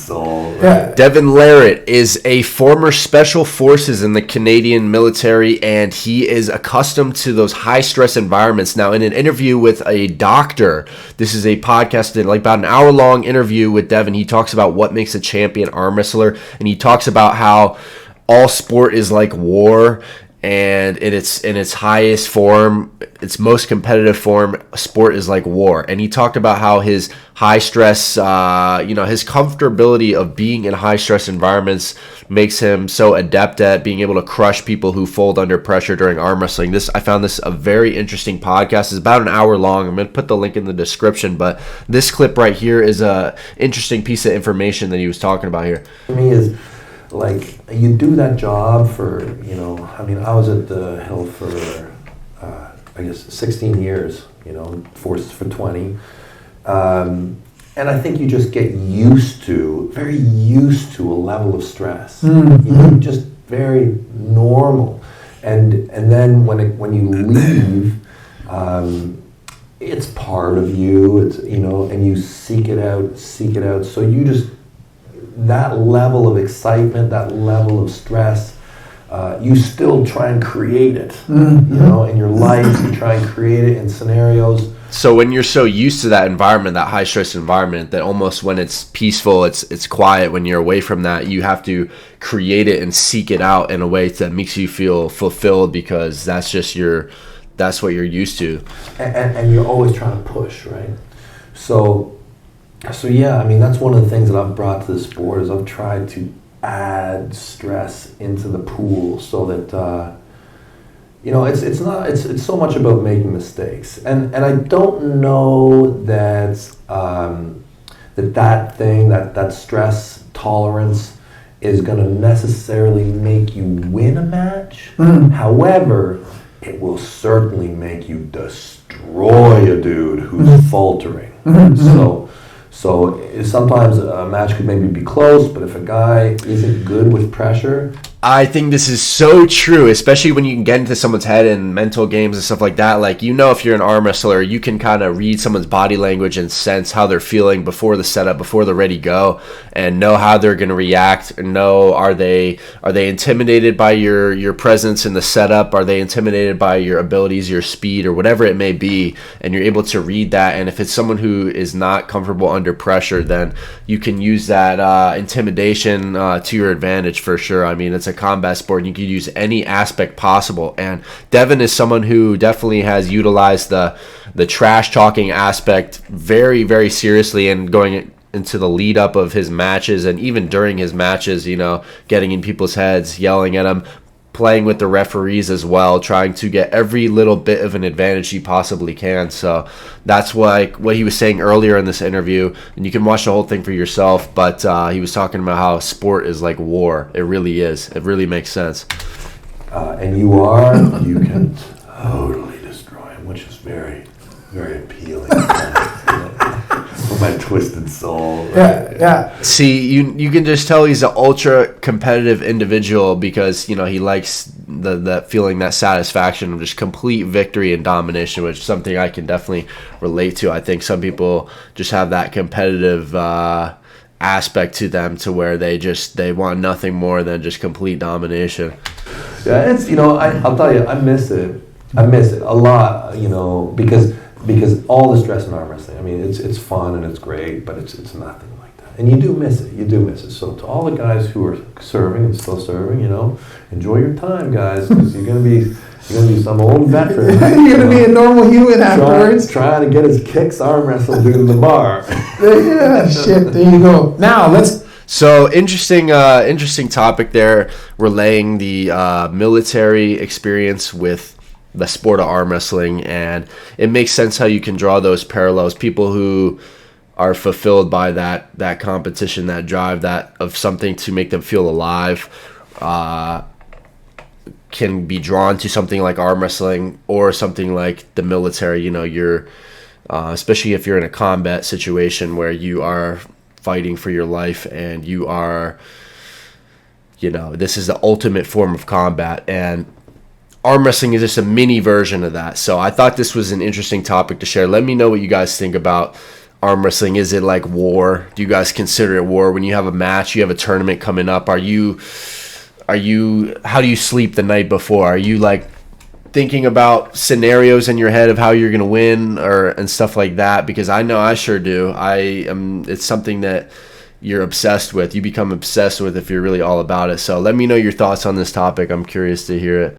soul. Yeah. Devon Larratt is a former Special Forces in the Canadian military, and he is accustomed to those high-stress environments. Now, in an interview with a doctor, this is a podcast, like about an hour-long interview with Devon, he talks about what makes a champion arm wrestler, and he talks about how all sport is like war, and in its highest form, its most competitive form, sport is like war. And he talked about how his high stress, his comfortability of being in high stress environments makes him so adept at being able to crush people who fold under pressure during arm wrestling. I found this a very interesting podcast. It's about an hour long. I'm going to put the link in the description, but this clip right here is a interesting piece of information that he was talking about here. For me is, like, you do that job for, I was at the Hill for, 16 years, Forces for 20. And I think you just get very used to a level of stress. Just very normal. And then when you leave, it's part of you, and you seek it out. So you just, that level of excitement, that level of stress, you still try and create it, in your life. You try and create it in scenarios. So when you're so used to that environment, that high stress environment, that almost when it's peaceful, it's quiet, when you're away from that, you have to create it and seek it out in a way that makes you feel fulfilled, because that's what you're used to. And you're always trying to push, right? So yeah, that's one of the things that I've brought to the sport, is I've tried to add stress into the pool so that it's so much about making mistakes, and I don't know that that stress tolerance is going to necessarily make you win a match. However, it will certainly make you destroy a dude who's faltering. So sometimes a match could maybe be close, but if a guy isn't good with pressure... I think this is so true, especially when you can get into someone's head in mental games and stuff like that. Like, if you're an arm wrestler, you can kind of read someone's body language and sense how they're feeling before the setup, before they're ready to go, and know how they're going to react, and know are they intimidated by your presence in the setup? Are they intimidated by your abilities, your speed, or whatever it may be? And you're able to read that. And if it's someone who is not comfortable under pressure, then you can use that intimidation to your advantage for sure. It's a combat sport, and you could use any aspect possible. And Devon is someone who definitely has utilized the trash talking aspect very, very seriously, and going into the lead up of his matches, and even during his matches, getting in people's heads, yelling at them, playing with the referees as well, trying to get every little bit of an advantage he possibly can. So that's what he was saying earlier in this interview, and you can watch the whole thing for yourself, but he was talking about how sport is like war. It really is. It really makes sense. And you can totally destroy him, which is very, very appealing. For my twisted soul. Yeah. See, you can just tell he's an ultra competitive individual, because he likes that feeling, that satisfaction of just complete victory and domination, which is something I can definitely relate to. I think some people just have that competitive aspect to them, to where they want nothing more than just complete domination. Yeah, it's I'll tell you, I miss it a lot, because all the stress in arm wrestling, it's fun and it's great, but it's nothing like that. And you do miss it. So to all the guys who are serving and still serving, enjoy your time, guys, because you're gonna be some old veteran. You're gonna be a normal human afterwards. Trying to get his kicks arm wrestled in the bar. Yeah, shit. There you go. Now let's. So interesting topic there, relaying the military experience with the sport of arm wrestling, and it makes sense how you can draw those parallels. People who are fulfilled by that competition, that drive, that of something to make them feel alive, can be drawn to something like arm wrestling or something like the military. You're especially if you're in a combat situation where you are fighting for your life, and you are, this is the ultimate form of combat, and arm wrestling is just a mini version of that. So I thought this was an interesting topic to share. Let me know what you guys think about arm wrestling? Is it like war? Do you guys consider it war when you have a match, you have a tournament coming up? How do you sleep the night before? Are you like thinking about scenarios in your head of how you're going to win and stuff like that? Because I know I sure do. It's something that you're obsessed with. You become obsessed with if you're really all about it. So let me know your thoughts on this topic. I'm curious to hear it.